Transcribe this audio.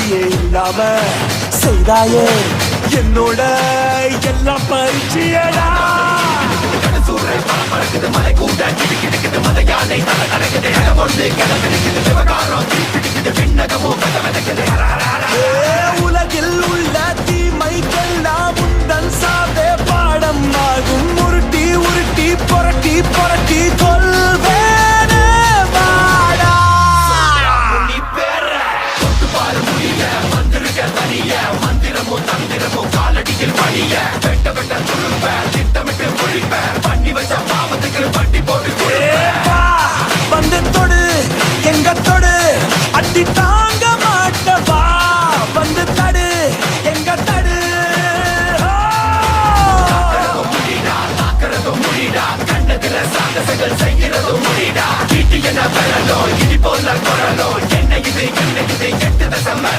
பயிற்சியே இல்லாம செய்தாயே என்னோட எல்லாம் பயிற்சியடா. மலை கூட கிடுக்கிடுக்குது மத யானை தலை நடக்குது ஒன்று கிளம்பிடுக்குது விவகாரம் கிடுக்கிடுக்குது விண்ணகமோ கதவதக்குது. உலகில் உள்ள தீமைக்கெல்லாம் உந்தன் சாவே பாடம் ஆகும். உருட்டி உருட்டி புரட்டி புரட்டி கொள்வேனே வாடா. நீ பேர தொட்டு பாரு முடிய வந்திருக்க தனிய மந்திரமோ தந்திரமோ காலடியில் பணிய வெட்ட வெட்ட துருப்ப திட்டமிட்டு முழிப்ப பண்ணி வச்ச பாவத்துக்கு வட்டி போட்டு வந்து தொடு எங்க தொடு அடி தாங்க மாட்டவா வந்து தடு எங்க தடு. கண்ணத்துல சாகசங்கள் செய்கிறதும் முடிடா. வீட்டு என வரலோ இடி போல குரலோ என்ன இது என்ன இது கெட்டத சம்ம